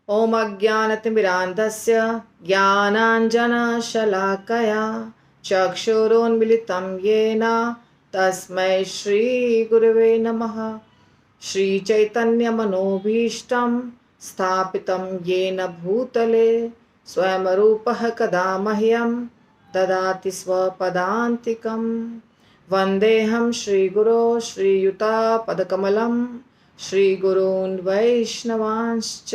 ॐ अज्ञानतिमिरान्धस्य ज्ञानाञ्जनशलाकया चक्षुरोन्मिलितं येन तस्मै श्रीगुरवे नमः। श्रीचैतन्यमनोभीष्टं स्थापितं येन भूतले स्वयं रूपः कदा मह्यं ददाति स्वपदान्तिकं। वन्देऽहं श्रीगुरो श्रीयुतापदकमलं श्रीगुरून् वैष्णवांश्च।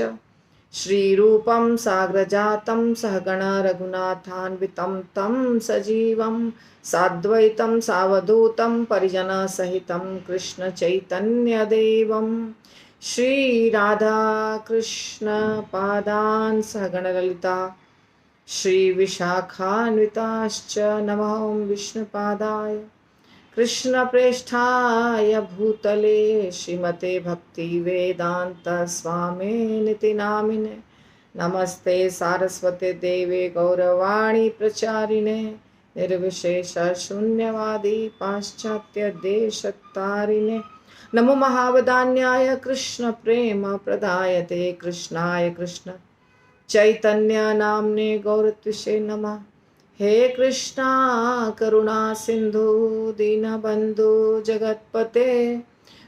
श्रीरूपं साग्रजातं सहगण रघुनाथान्वितं तं सजीवं साद्वैतं सावधूतं परिजनसहितं कृष्णचैतन्यदेवं श्रीराधाकृष्णपादान् सहगण ललिता श्रीविशाखान्विताश्च। नमः ॐ विष्णुपादाय कृष्णप्रेष्ठाय भूतले श्रीमते भक्तिवेदांत स्वामिनिति नामिने। नमस्ते सारस्वते देवे गौरवाणी प्रचारिणे निर्विशेष शून्यवादी पाश्चात्य देशतारिणे। नमो महावदान्याय कृष्ण प्रेम प्रदायते कृष्णाय कृष्ण चैतन्य नामने गौरत्विषे नमः। हे कृष्णा करुणा सिंधु दीनबंधु जगतपते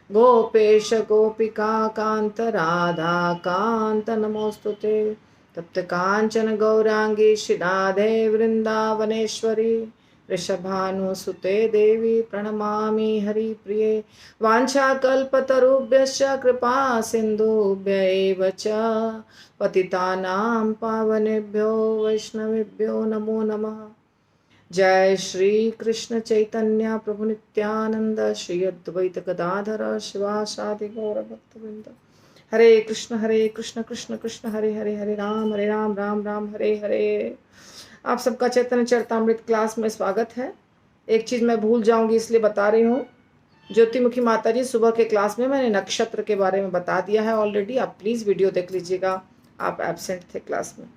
गोपेश गोपिका कांत राधा कांत नमोस्तुते। तप्त कांचन गौरांगी श्रीराधे वृंदावनेश्वरी वृषभानुसुते देवी प्रणमामि हरिप्रिये। वाञ्छाकल्पतरुभ्यश्च कृपा सिन्धुभ्य एव च पतितानां पावनेभ्यो वैष्णवेभ्यो नमो नमः। जय श्री कृष्ण चैतन्य प्रभु नित्यानंद श्री अद्वैत गदाधर शिवासादि गौर भक्तवृंद। हरे कृष्ण कृष्ण कृष्ण हरे हरे, हरे राम राम राम हरे हरे। आप सबका चैतन्य चरितामृत क्लास में स्वागत है। एक चीज़ मैं भूल जाऊंगी इसलिए बता रही हूँ। ज्योतिमुखी माता जी सुबह के क्लास में मैंने नक्षत्र के बारे में बता दिया है ऑलरेडी। आप प्लीज़ वीडियो देख लीजिएगा, आप एब्सेंट थे क्लास में।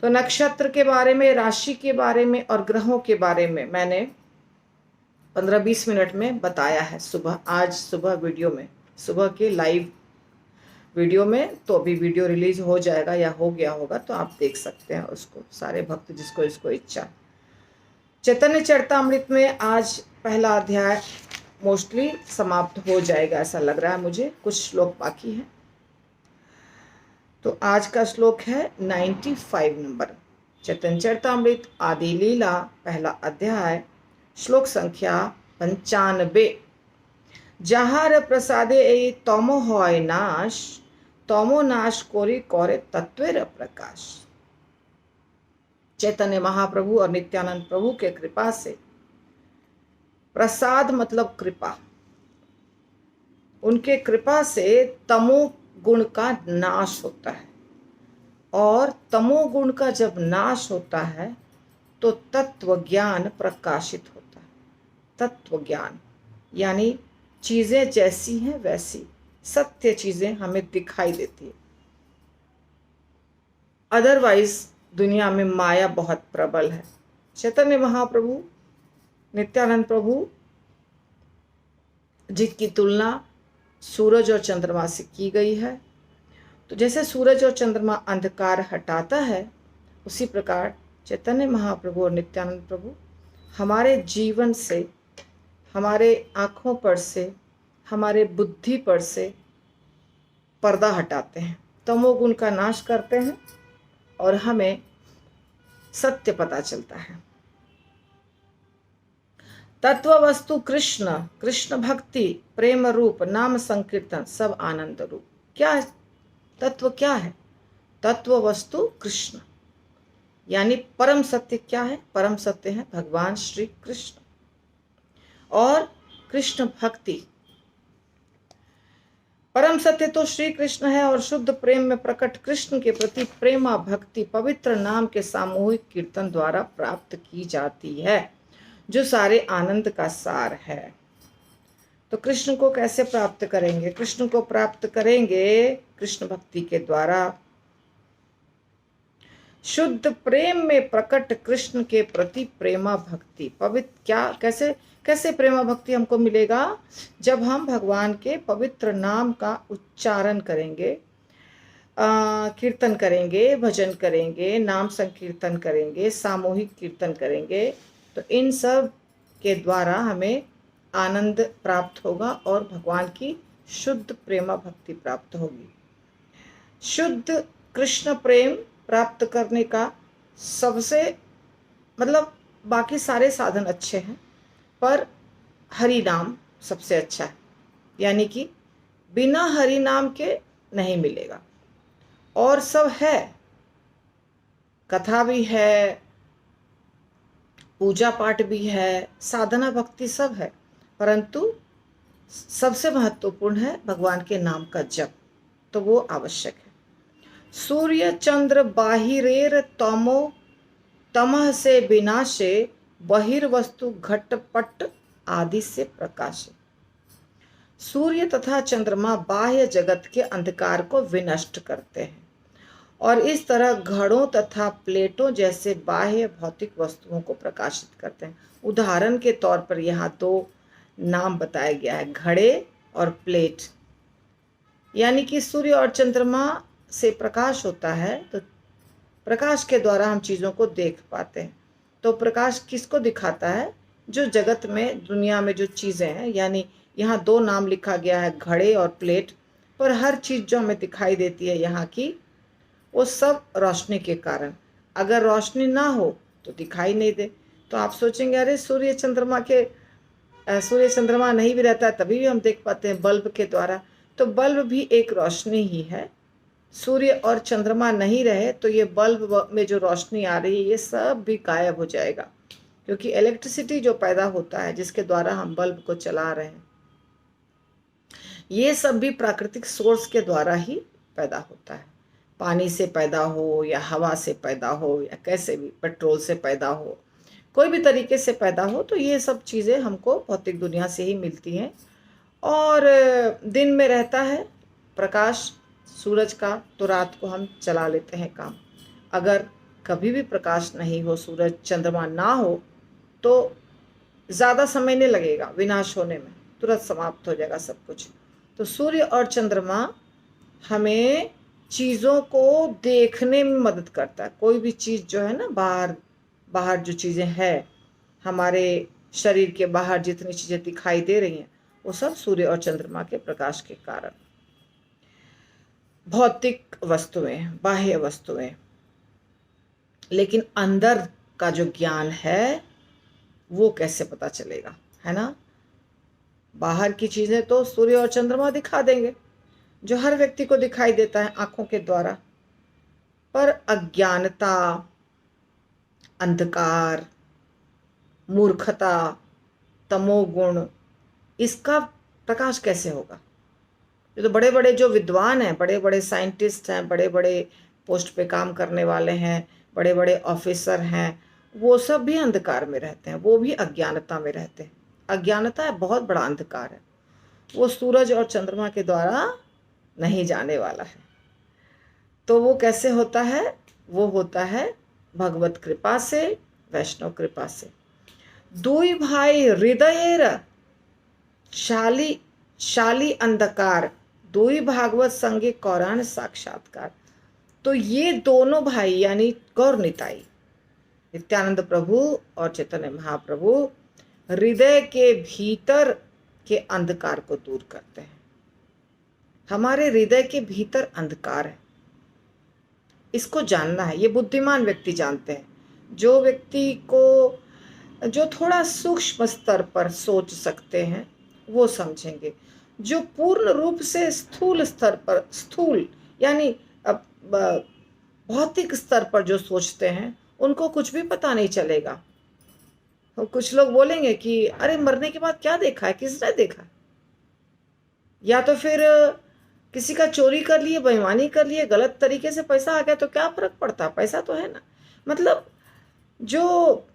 तो नक्षत्र के बारे में, राशि के बारे में और ग्रहों के बारे में मैंने 15-20 मिनट में बताया है सुबह, आज सुबह वीडियो में, सुबह के लाइव वीडियो में। तो अभी वीडियो रिलीज हो जाएगा या हो गया होगा तो आप देख सकते हैं उसको, सारे भक्त जिसको इसको इच्छा। चैतन्य चरितामृत में आज पहला अध्याय मोस्टली समाप्त हो जाएगा ऐसा लग रहा है मुझे, कुछ श्लोक बाकी हैं। तो आज का श्लोक है 95 नंबर, चैतन्य चरितामृत आदि लीला पहला अध्याय, श्लोक संख्या 95। যাহার प्रसादे এই तमो হয় नाश, तमो नाश कोरी करे तत्वेर प्रकाश। चैतन्य महाप्रभु और नित्यानंद प्रभु के कृपा से, प्रसाद मतलब कृपा, उनके कृपा से तमो गुण का नाश होता है। और तमोगुण का जब नाश होता है तो तत्व ज्ञान प्रकाशित होता है। तत्व ज्ञान यानी चीजें जैसी हैं वैसी सत्य चीजें हमें दिखाई देती है। अदरवाइज दुनिया में माया बहुत प्रबल है। चैतन्य महाप्रभु नित्यानंद प्रभु जिसकी तुलना सूरज और चंद्रमा से की गई है। तो जैसे सूरज और चंद्रमा अंधकार हटाता है, उसी प्रकार चैतन्य महाप्रभु और नित्यानंद प्रभु हमारे जीवन से, हमारे आँखों पर से, हमारे बुद्धि पर से पर्दा हटाते हैं, तमोगुण का नाश करते हैं और हमें सत्य पता चलता है। तत्व वस्तु कृष्ण, कृष्ण भक्ति, प्रेम रूप, नाम संकीर्तन, सब आनंद रूप। क्या तत्व क्या है? तत्व वस्तु कृष्ण यानी परम सत्य क्या है? परम सत्य है भगवान श्री कृष्ण। और कृष्ण भक्ति, परम सत्य तो श्री कृष्ण है और शुद्ध प्रेम में प्रकट कृष्ण के प्रति प्रेमा भक्ति पवित्र नाम के सामूहिक कीर्तन द्वारा प्राप्त की जाती है, जो सारे आनंद का सार है। तो कृष्ण को कैसे प्राप्त करेंगे? कृष्ण को प्राप्त करेंगे कृष्ण भक्ति के द्वारा। शुद्ध प्रेम में प्रकट कृष्ण के प्रति प्रेमा भक्ति, पवित्र क्या, कैसे प्रेमा भक्ति हमको मिलेगा? जब हम भगवान के पवित्र नाम का उच्चारण करेंगे, कीर्तन करेंगे, भजन करेंगे, नाम संकीर्तन करेंगे, सामूहिक कीर्तन करेंगे, तो इन सब के द्वारा हमें आनंद प्राप्त होगा और भगवान की शुद्ध प्रेमा भक्ति प्राप्त होगी। शुद्ध कृष्ण प्रेम प्राप्त करने का सबसे मतलब बाकी सारे साधन अच्छे हैं, पर हरि नाम सबसे अच्छा है। यानी कि बिना हरि नाम के नहीं मिलेगा। और सब है, कथा भी है, पूजा पाठ भी है, साधना भक्ति सब है, परंतु सबसे महत्वपूर्ण है भगवान के नाम का जप, तो वो आवश्यक है। सूर्य चंद्र बाहिरेर तमो तमह से विनाशे बहिर्वस्तु घटपट आदि से प्रकाशे। सूर्य तथा चंद्रमा बाह्य जगत के अंधकार को विनष्ट करते हैं और इस तरह घड़ों तथा प्लेटों जैसे बाह्य भौतिक वस्तुओं को प्रकाशित करते हैं। उदाहरण के तौर पर यहाँ दो नाम बताया गया है, घड़े और प्लेट। यानी कि सूर्य और चंद्रमा से प्रकाश होता है, तो प्रकाश के द्वारा हम चीज़ों को देख पाते हैं। तो प्रकाश किसको दिखाता है? जो जगत में, दुनिया में जो चीज़ें हैं, यानी यहाँ दो नाम लिखा गया है, घड़े और प्लेट, पर हर चीज़ जो हमें दिखाई देती है यहाँ की, वो सब रोशनी के कारण। अगर रोशनी ना हो तो दिखाई नहीं दे। तो आप सोचेंगे अरे सूर्य चंद्रमा नहीं भी रहता है तभी भी हम देख पाते हैं बल्ब के द्वारा। तो बल्ब भी एक रोशनी ही है। सूर्य और चंद्रमा नहीं रहे तो ये बल्ब में जो रोशनी आ रही है ये सब भी गायब हो जाएगा, क्योंकि इलेक्ट्रिसिटी जो पैदा होता है जिसके द्वारा हम बल्ब को चला रहे हैं, ये सब भी प्राकृतिक सोर्स के द्वारा ही पैदा होता है। पानी से पैदा हो या हवा से पैदा हो या कैसे भी, पेट्रोल से पैदा हो, कोई भी तरीके से पैदा हो, तो ये सब चीज़ें हमको भौतिक दुनिया से ही मिलती हैं। और दिन में रहता है प्रकाश सूरज का, तो रात को हम चला लेते हैं काम। अगर कभी भी प्रकाश नहीं हो, सूरज चंद्रमा ना हो, तो ज़्यादा समय नहीं लगेगा विनाश होने में, तुरंत समाप्त हो जाएगा सब कुछ। तो सूर्य और चंद्रमा हमें चीज़ों को देखने में मदद करता है। कोई भी चीज़ जो है ना, बाहर जो चीज़ें हैं, हमारे शरीर के बाहर जितनी चीज़ें दिखाई दे रही हैं, वो सब सूर्य और चंद्रमा के प्रकाश के कारण। भौतिक वस्तुएं, बाह्य वस्तुएं, लेकिन अंदर का जो ज्ञान है वो कैसे पता चलेगा, है ना? बाहर की चीज़ें तो सूर्य और चंद्रमा दिखा देंगे, जो हर व्यक्ति को दिखाई देता है आंखों के द्वारा, पर अज्ञानता, अंधकार, मूर्खता, तमोगुण, इसका प्रकाश कैसे होगा? ये तो बड़े बड़े जो विद्वान हैं, बड़े बड़े साइंटिस्ट हैं, बड़े बड़े पोस्ट पे काम करने वाले हैं, बड़े बड़े ऑफिसर हैं, वो सब भी अंधकार में रहते हैं, वो भी अज्ञानता में रहते हैं। अज्ञानता बहुत बड़ा अंधकार है, वो सूरज और चंद्रमा के द्वारा नहीं जाने वाला है। तो वो कैसे होता है? वो होता है भगवत कृपा से, वैष्णव कृपा से। दुई भाई हृदयेर शाली अंधकार, दुई भागवत संगे कौरान साक्षात्कार। तो ये दोनों भाई यानी गौर निताई, नित्यानंद प्रभु और चैतन्य महाप्रभु, हृदय के भीतर के अंधकार को दूर करते हैं। हमारे हृदय के भीतर अंधकार है, इसको जानना है। ये बुद्धिमान व्यक्ति जानते हैं। जो व्यक्ति को जो थोड़ा सूक्ष्म स्तर पर सोच सकते हैं वो समझेंगे। जो पूर्ण रूप से स्थूल स्तर पर, स्थूल यानी भौतिक स्तर पर जो सोचते हैं, उनको कुछ भी पता नहीं चलेगा। तो कुछ लोग बोलेंगे कि अरे मरने के बाद क्या देखा है, किसने देखा? या तो फिर किसी का चोरी कर लिए, बेईमानी कर लिए, गलत तरीके से पैसा आ गया तो क्या फर्क पड़ता, पैसा तो है ना। मतलब जो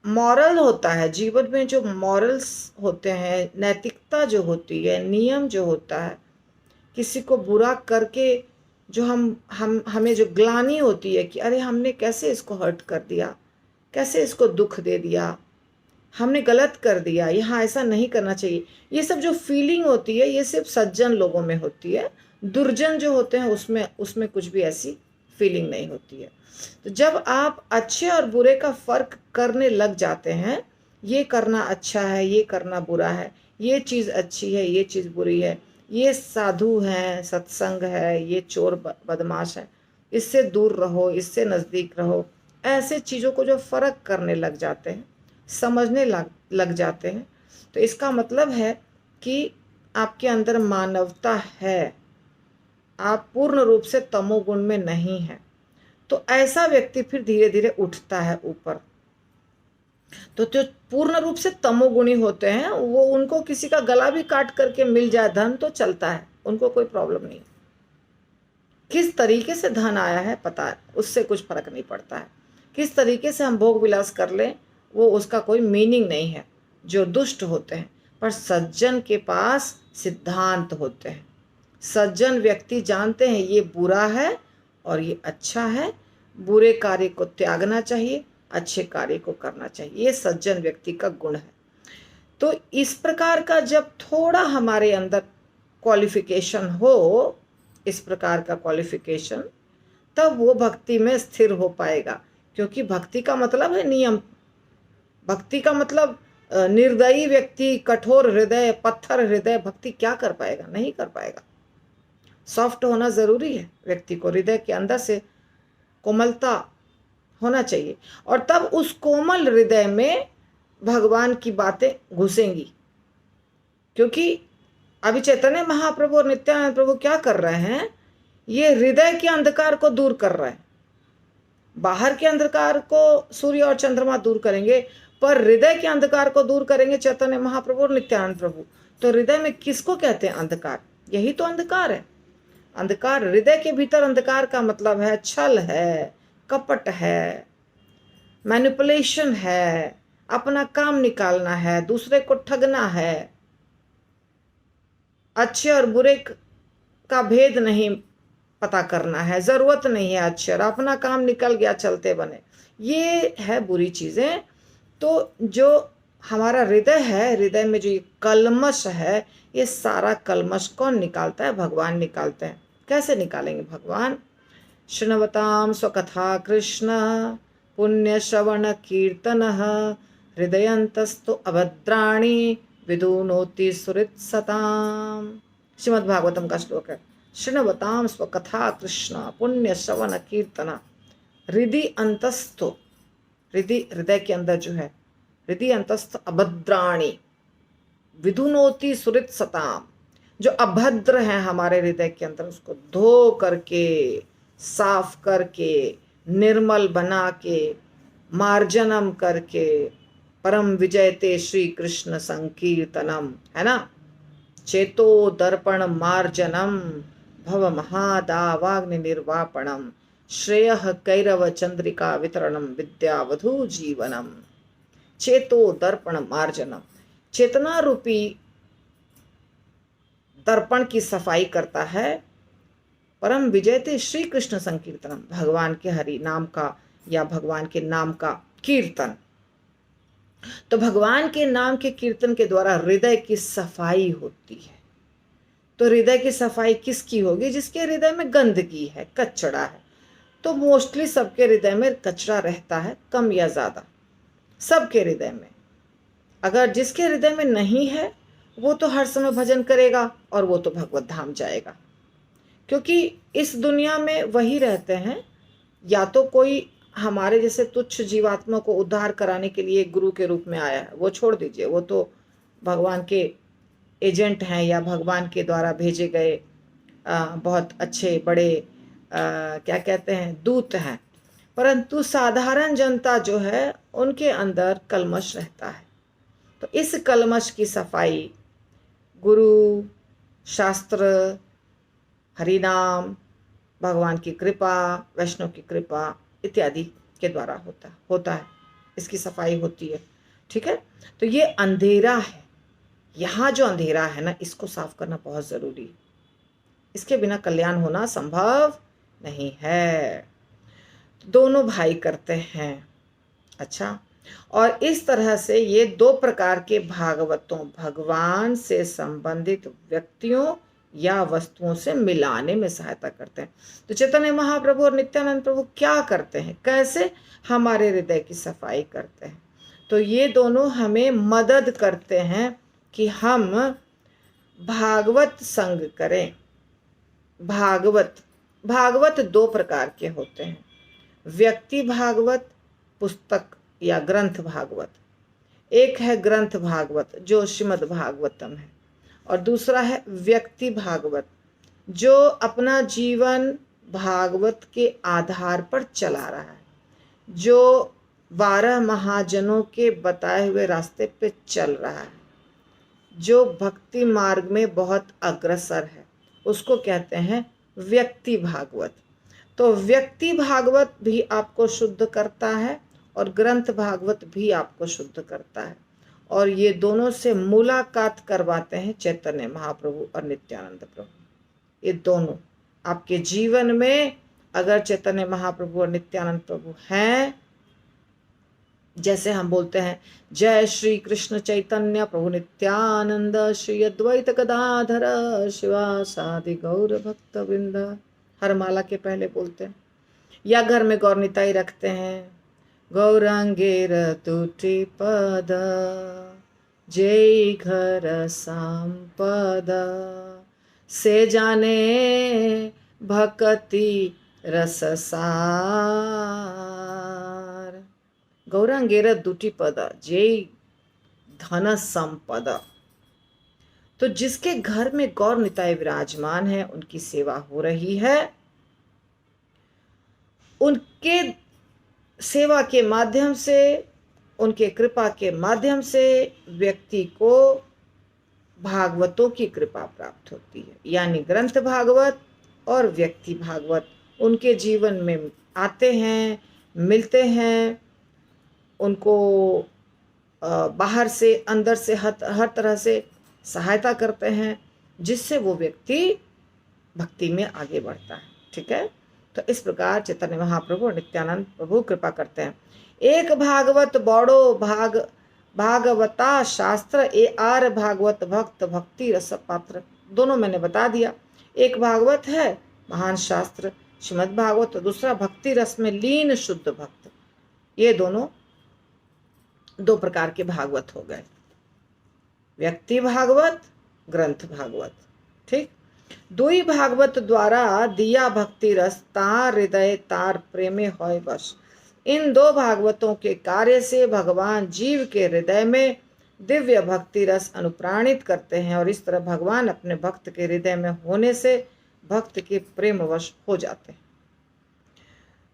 मॉरल होता है जीवन में, जो मॉरल्स होते हैं, नैतिकता जो होती है, नियम जो होता है, किसी को बुरा करके जो हमें जो ग्लानि होती है कि अरे हमने कैसे इसको हर्ट कर दिया, कैसे इसको दुख दे दिया, हमने गलत कर दिया, यहाँ ऐसा नहीं करना चाहिए, ये सब जो फीलिंग होती है ये सिर्फ सज्जन लोगों में होती है। दुर्जन जो होते हैं उसमें उसमें कुछ भी ऐसी फीलिंग नहीं होती है। तो जब आप अच्छे और बुरे का फर्क करने लग जाते हैं, ये करना अच्छा है, ये करना बुरा है, ये चीज़ अच्छी है, ये चीज़ बुरी है, ये साधु है, सत्संग है, ये चोर बदमाश है, इससे दूर रहो, इससे नज़दीक रहो, ऐसे चीज़ों को जो फ़र्क करने लग जाते हैं, समझने लग जाते हैं, तो इसका मतलब है कि आपके अंदर मानवता है, आप पूर्ण रूप से तमोगुण में नहीं हैं। तो ऐसा व्यक्ति फिर धीरे धीरे उठता है ऊपर। तो जो पूर्ण रूप से तमोगुणी होते हैं वो, उनको किसी का गला भी काट करके मिल जाए धन तो चलता है, उनको कोई प्रॉब्लम नहीं। किस तरीके से धन आया है पता है, उससे कुछ फर्क नहीं पड़ता है। किस तरीके से हम भोग विलास कर लें वो उसका कोई मीनिंग नहीं है। जो दुष्ट होते हैं, पर सज्जन के पास सिद्धांत होते हैं। सज्जन व्यक्ति जानते हैं ये बुरा है और ये अच्छा है, बुरे कार्य को त्यागना चाहिए, अच्छे कार्य को करना चाहिए, ये सज्जन व्यक्ति का गुण है। तो इस प्रकार का जब थोड़ा हमारे अंदर क्वालिफिकेशन हो, इस प्रकार का क्वालिफिकेशन, तब वो भक्ति में स्थिर हो पाएगा। क्योंकि भक्ति का मतलब है नियम, भक्ति का मतलब निर्दयी व्यक्ति, कठोर हृदय, पत्थर हृदय भक्ति क्या कर पाएगा? नहीं कर पाएगा। सॉफ्ट होना जरूरी है, व्यक्ति को हृदय के अंदर से कोमलता होना चाहिए, और तब उस कोमल हृदय में भगवान की बातें घुसेंगी। क्योंकि अभी चैतन्य महाप्रभु और नित्यानंद प्रभु क्या कर रहे हैं? ये हृदय के अंधकार को दूर कर रहे हैं। बाहर के अंधकार को सूर्य और चंद्रमा दूर करेंगे, पर हृदय के अंधकार को दूर करेंगे चैतन्य महाप्रभु और नित्यानंद प्रभु। तो हृदय में किसको कहते हैं अंधकार? यही तो अंधकार है। अंधकार, हृदय के भीतर अंधकार का मतलब है छल है, कपट है, मैनिपुलेशन है, अपना काम निकालना है, दूसरे को ठगना है, अच्छे और बुरे का भेद नहीं पता करना है, जरूरत नहीं है अच्छे और अपना काम निकल गया चलते बने, ये है बुरी चीजें। तो जो हमारा हृदय है, हृदय में जो ये कलमश है, ये सारा कलमश कौन निकालता है? भगवान निकालते हैं। कैसे निकालेंगे भगवान? शृण्वतां स्वकथा कृष्ण पुण्य श्रवण कीर्तन हृदयंतस्तु अभद्राणि विदुनोति सुहृत्सताम्। श्रीमद् भागवतम का श्लोक है। शृण्वतां स्वकथा कृष्ण पुण्य श्रवण कीर्तन हृदय अंतस्थो, हृदय के अंदर जो है, हृदय अंतस्थ अभद्राणि विदुनोति सुहृत्सताम्। जो अभद्र हैं हमारे हृदय के अंदर, उसको धो करके, साफ करके, निर्मल बना के, मार्जनम करके, परम विजयते श्री कृष्ण संकीर्तनम, है ना। चेतो दर्पण मार्जनम भव महादावाग्नि निर्वापणम श्रेयः कैरव चंद्रिका वितरणम विद्यावधू जीवनम। चेतो दर्पण मार्जनम, चेतना रूपी दर्पण की सफाई करता है। परम विजयते श्री कृष्ण संकीर्तनम, भगवान के हरि नाम का या भगवान के नाम का कीर्तन। तो भगवान के नाम के कीर्तन के द्वारा हृदय की सफाई होती है। तो हृदय की सफाई किसकी होगी? जिसके हृदय में गंदगी है, कचड़ा है। तो मोस्टली सबके हृदय में कचरा रहता है, कम या ज्यादा, सबके हृदय में। अगर जिसके हृदय में नहीं है वो तो हर समय भजन करेगा और वो तो भगवत धाम जाएगा। क्योंकि इस दुनिया में वही रहते हैं, या तो कोई हमारे जैसे तुच्छ जीवात्मा को उद्धार कराने के लिए गुरु के रूप में आया है, वो छोड़ दीजिए, वो तो भगवान के एजेंट हैं या भगवान के द्वारा भेजे गए बहुत अच्छे बड़े क्या कहते हैं, दूत हैं। परंतु साधारण जनता जो है उनके अंदर कलमश रहता है। तो इस कलमश की सफाई गुरु, शास्त्र, हरिनाम, भगवान की कृपा, वैष्णव की कृपा इत्यादि के द्वारा होता है। इसकी सफाई होती है। ठीक है। तो ये अंधेरा है, यहाँ जो अंधेरा है ना, इसको साफ करना बहुत जरूरी है। इसके बिना कल्याण होना संभव नहीं है। दोनों भाई करते हैं। अच्छा, और इस तरह से ये दो प्रकार के भागवतों, भगवान से संबंधित व्यक्तियों या वस्तुओं से मिलाने में सहायता करते हैं। तो चैतन्य महाप्रभु और नित्यानंद प्रभु क्या करते हैं, कैसे हमारे हृदय की सफाई करते हैं? तो ये दोनों हमें मदद करते हैं कि हम भागवत संग करें। भागवत दो प्रकार के होते हैं, व्यक्ति भागवत, पुस्तक या ग्रंथ भागवत। एक है ग्रंथ भागवत जो श्रीमद् भागवतम है, और दूसरा है व्यक्ति भागवत जो अपना जीवन भागवत के आधार पर चला रहा है, जो 12 महाजनों के बताए हुए रास्ते पे चल रहा है, जो भक्ति मार्ग में बहुत अग्रसर है, उसको कहते हैं व्यक्ति भागवत। तो व्यक्ति भागवत भी आपको शुद्ध करता है और ग्रंथ भागवत भी आपको शुद्ध करता है, और ये दोनों से मुलाकात करवाते हैं चैतन्य महाप्रभु और नित्यानंद प्रभु। ये दोनों आपके जीवन में अगर चैतन्य महाप्रभु और नित्यानंद प्रभु हैं, जैसे हम बोलते हैं जय श्री कृष्ण चैतन्य प्रभु नित्यानंद श्री अद्वैत गदाधर शिवासादि गौर भक्त वृंद, हर माला के पहले बोलते हैं, या घर में गौरनिताई रखते हैं गौरांगेर तुटी पद जय घर संपद से जाने भक्ति रससार। गौरांगेर दुटी पद जय धन संपद। तो जिसके घर में गौर निताई विराजमान है, उनकी सेवा हो रही है, उनके सेवा के माध्यम से, उनके कृपा के माध्यम से व्यक्ति को भागवतों की कृपा प्राप्त होती है। यानी ग्रंथ भागवत और व्यक्ति भागवत उनके जीवन में आते हैं, मिलते हैं, उनको बाहर से अंदर से हर तरह से सहायता करते हैं, जिससे वो व्यक्ति भक्ति में आगे बढ़ता है। ठीक है, तो इस प्रकार चैतन्य महाप्रभु और नित्यानंद प्रभु कृपा करते हैं। एक भागवत बड़ो भागवता शास्त्र, ए आर भागवत भक्त भक्ति रस पात्र। दोनों मैंने बता दिया, एक भागवत है महान शास्त्र श्रीमद् भागवत, तो दूसरा भक्ति रस में लीन शुद्ध भक्त। ये दोनों दो प्रकार के भागवत हो गए, व्यक्ति भागवत, ग्रंथ भागवत। ठीक, दुई भागवत द्वारा दिया भक्ति रस, तार हृदय तार प्रेमे होय बस। इन दो भागवतों के कार्य से भगवान जीव के हृदय में दिव्य भक्ति रस अनुप्राणित करते हैं, और इस तरह भगवान अपने भक्त के हृदय में होने से भक्त के प्रेमवश हो जाते हैं।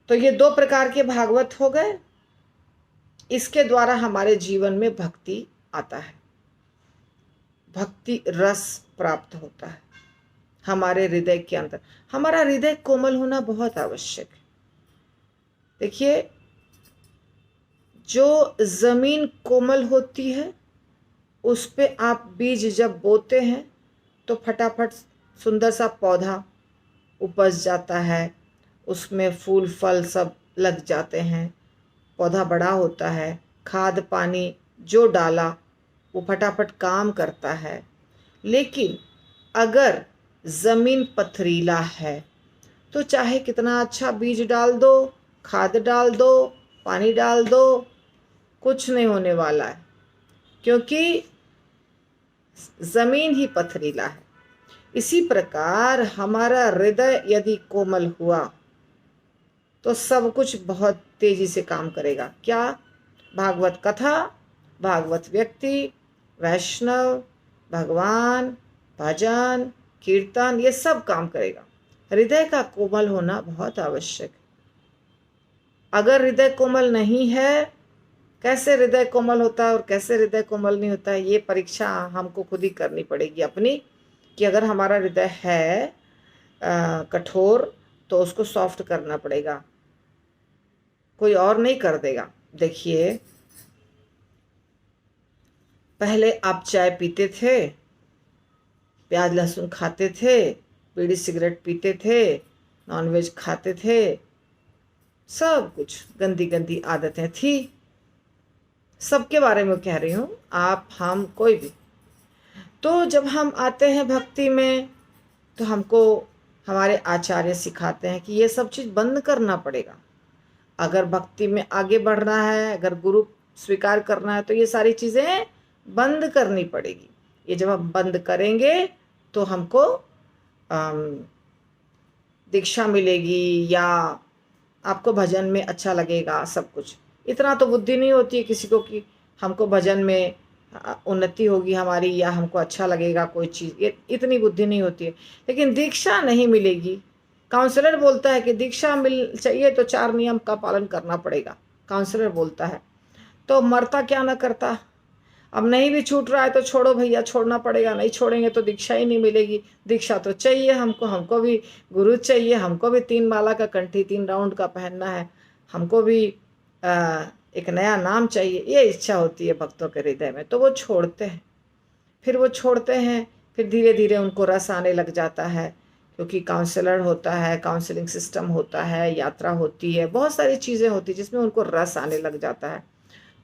तो ये दो प्रकार के भागवत हो गए। इसके द्वारा हमारे जीवन में भक्ति आता है, भक्ति रस प्राप्त होता है हमारे हृदय के अंदर। हमारा हृदय कोमल होना बहुत आवश्यक है। देखिए, जो जमीन कोमल होती है उस पे आप बीज जब बोते हैं तो फटाफट सुंदर सा पौधा उपज जाता है, उसमें फूल फल सब लग जाते हैं, पौधा बड़ा होता है, खाद पानी जो डाला वो फटाफट काम करता है। लेकिन अगर ज़मीन पथरीला है तो चाहे कितना अच्छा बीज डाल दो, खाद डाल दो, पानी डाल दो, कुछ नहीं होने वाला है, क्योंकि ज़मीन ही पथरीला है। इसी प्रकार हमारा हृदय यदि कोमल हुआ तो सब कुछ बहुत तेजी से काम करेगा। क्या? भागवत कथा, भागवत व्यक्ति, वैष्णव, भगवान, भजन, कीर्तन, ये सब काम करेगा। हृदय का कोमल होना बहुत आवश्यक है। अगर हृदय कोमल नहीं है, कैसे हृदय कोमल होता है और कैसे हृदय कोमल नहीं होता है, ये परीक्षा हमको खुद ही करनी पड़ेगी अपनी, कि अगर हमारा हृदय है कठोर तो उसको सॉफ्ट करना पड़ेगा, कोई और नहीं कर देगा। देखिए, पहले आप चाय पीते थे, प्याज लहसुन खाते थे, बीड़ी सिगरेट पीते थे, नॉनवेज खाते थे, सब कुछ गंदी गंदी आदतें थी। सबके बारे में कह रही हूँ, आप, हम, कोई भी। तो जब हम आते हैं भक्ति में तो हमको हमारे आचार्य सिखाते हैं कि ये सब चीज़ बंद करना पड़ेगा। अगर भक्ति में आगे बढ़ना है, अगर गुरु स्वीकार करना है, तो ये सारी चीज़ें बंद करनी पड़ेगी। ये जब हम बंद करेंगे तो हमको दीक्षा मिलेगी या आपको भजन में अच्छा लगेगा, सब कुछ। इतना तो बुद्धि नहीं होती है किसी को कि हमको भजन में उन्नति होगी हमारी या हमको अच्छा लगेगा कोई चीज़, ये इतनी बुद्धि नहीं होती है। लेकिन दीक्षा नहीं मिलेगी। काउंसलर बोलता है कि दीक्षा मिल चाहिए तो 4 नियम का पालन करना पड़ेगा, काउंसलर बोलता है। तो मरता क्या ना करता। अब नहीं भी छूट रहा है तो छोड़ो भैया, छोड़ना पड़ेगा, नहीं छोड़ेंगे तो दीक्षा ही नहीं मिलेगी। दीक्षा तो चाहिए हमको, हमको भी गुरु चाहिए, हमको भी 3 माला का कंठी 3 राउंड का पहनना है, हमको भी एक नया नाम चाहिए, ये इच्छा होती है भक्तों के हृदय में। तो वो छोड़ते हैं, फिर वो छोड़ते हैं, फिर धीरे धीरे उनको रस आने लग जाता है, क्योंकि काउंसलर होता है, काउंसलिंग सिस्टम होता है, यात्रा होती है, बहुत सारी चीज़ें होती है जिसमें उनको रस आने लग जाता है।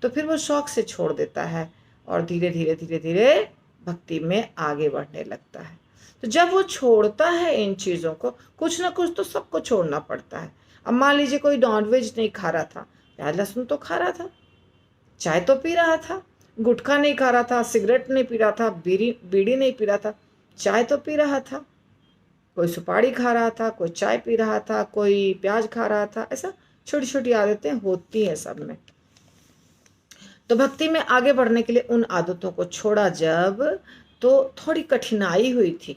तो फिर वो शौक से छोड़ देता है और धीरे धीरे धीरे धीरे भक्ति में आगे बढ़ने लगता है। तो जब वो छोड़ता है इन चीज़ों को, कुछ ना कुछ तो सबको छोड़ना पड़ता है। अब मान लीजिए कोई नॉनवेज नहीं खा रहा था, प्याज लहसुन तो खा रहा था, चाय तो पी रहा था, गुटखा नहीं खा रहा था, सिगरेट नहीं पी रहा था, बीड़ी नहीं पी रहा था, चाय तो पी रहा था। कोई सुपारी खा रहा था, कोई चाय पी रहा था, कोई प्याज खा रहा था। ऐसा छोटी छोटी आदतें होती हैं सब में। तो भक्ति में आगे बढ़ने के लिए उन आदतों को छोड़ा जब, तो थोड़ी कठिनाई हुई थी।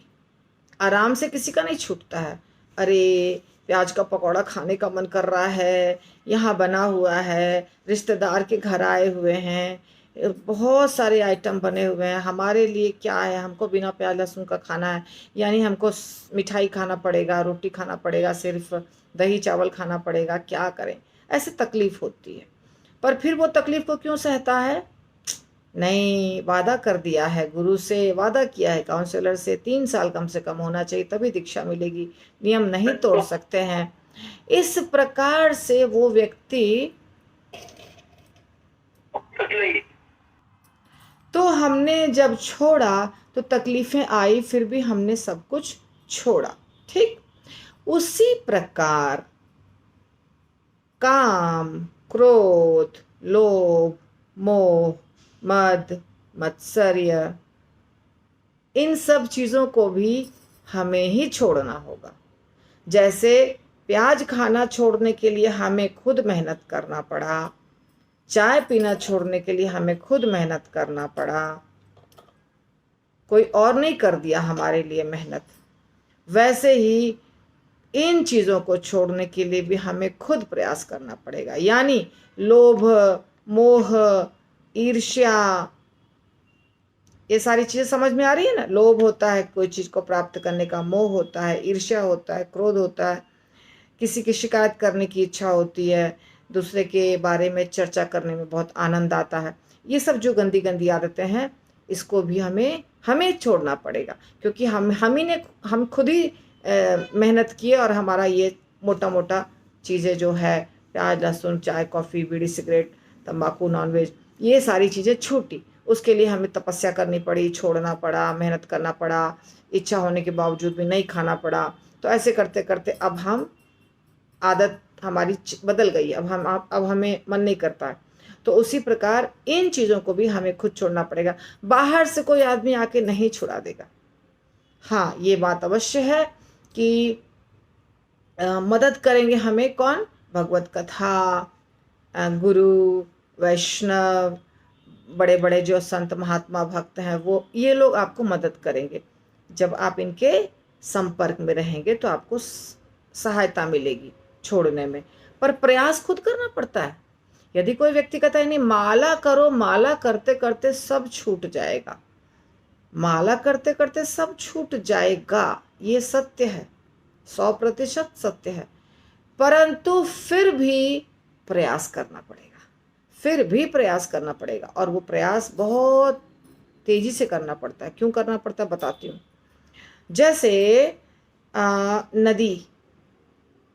आराम से किसी का नहीं छूटता है। अरे प्याज का पकौड़ा खाने का मन कर रहा है, यहाँ बना हुआ है, रिश्तेदार के घर आए हुए हैं, बहुत सारे आइटम बने हुए हैं, हमारे लिए क्या है, हमको बिना प्याज लहसुन का खाना है, यानी हमको मिठाई खाना पड़ेगा, रोटी खाना पड़ेगा, सिर्फ दही चावल खाना पड़ेगा, क्या करें। ऐसे तकलीफ होती है। पर फिर वो तकलीफ को क्यों सहता है? नहीं, वादा कर दिया है, गुरु से वादा किया है, काउंसलर से 3 साल कम से कम होना चाहिए तभी दीक्षा मिलेगी, नियम नहीं तोड़ सकते हैं। इस प्रकार से वो व्यक्ति, तो हमने जब छोड़ा तो तकलीफें आई, फिर भी हमने सब कुछ छोड़ा। ठीक उसी प्रकार काम, क्रोध, लोभ, मोह, मद, मत्सर्य, इन सब चीज़ों को भी हमें ही छोड़ना होगा। जैसे प्याज खाना छोड़ने के लिए हमें खुद मेहनत करना पड़ा, चाय पीना छोड़ने के लिए हमें खुद मेहनत करना पड़ा, कोई और नहीं कर दिया हमारे लिए मेहनत। वैसे ही इन चीज़ों को छोड़ने के लिए भी हमें खुद प्रयास करना पड़ेगा। यानी लोभ, मोह, ईर्ष्या, ये सारी चीज़ें समझ में आ रही है ना। लोभ होता है कोई चीज़ को प्राप्त करने का, मोह होता है, ईर्ष्या होता है, क्रोध होता है, किसी की शिकायत करने की इच्छा होती है, दूसरे के बारे में चर्चा करने में बहुत आनंद आता है। ये सब जो गंदी गंदी आदतें हैं, इसको भी हमें छोड़ना पड़ेगा, क्योंकि हम खुद ही मेहनत किए और हमारा ये मोटा मोटा चीज़ें जो है, प्याज लहसुन, चाय कॉफ़ी, बीड़ी सिगरेट, तंबाकू, नॉनवेज, ये सारी चीज़ें छूटी। उसके लिए हमें तपस्या करनी पड़ी, छोड़ना पड़ा, मेहनत करना पड़ा, इच्छा होने के बावजूद भी नहीं खाना पड़ा। तो ऐसे करते करते अब हम आदत हमारी बदल गई, अब हमें मन नहीं करता है। तो उसी प्रकार इन चीज़ों को भी हमें खुद छोड़ना पड़ेगा। बाहर से कोई आदमी आके नहीं छुड़ा देगा। हाँ, ये बात अवश्य है कि मदद करेंगे हमें कौन? भगवत कथा, गुरु, वैष्णव, बड़े बड़े जो संत महात्मा भक्त हैं, वो ये लोग आपको मदद करेंगे। जब आप इनके संपर्क में रहेंगे तो आपको सहायता मिलेगी छोड़ने में। पर प्रयास खुद करना पड़ता है। यदि कोई व्यक्ति कहता है नहीं माला करो, माला करते करते सब छूट जाएगा, माला करते करते सब छूट जाएगा, ये सत्य है, 100% सत्य है। परंतु फिर भी प्रयास करना पड़ेगा, फिर भी प्रयास करना पड़ेगा, और वो प्रयास बहुत तेजी से करना पड़ता है। क्यों करना पड़ता है बताती हूँ। जैसे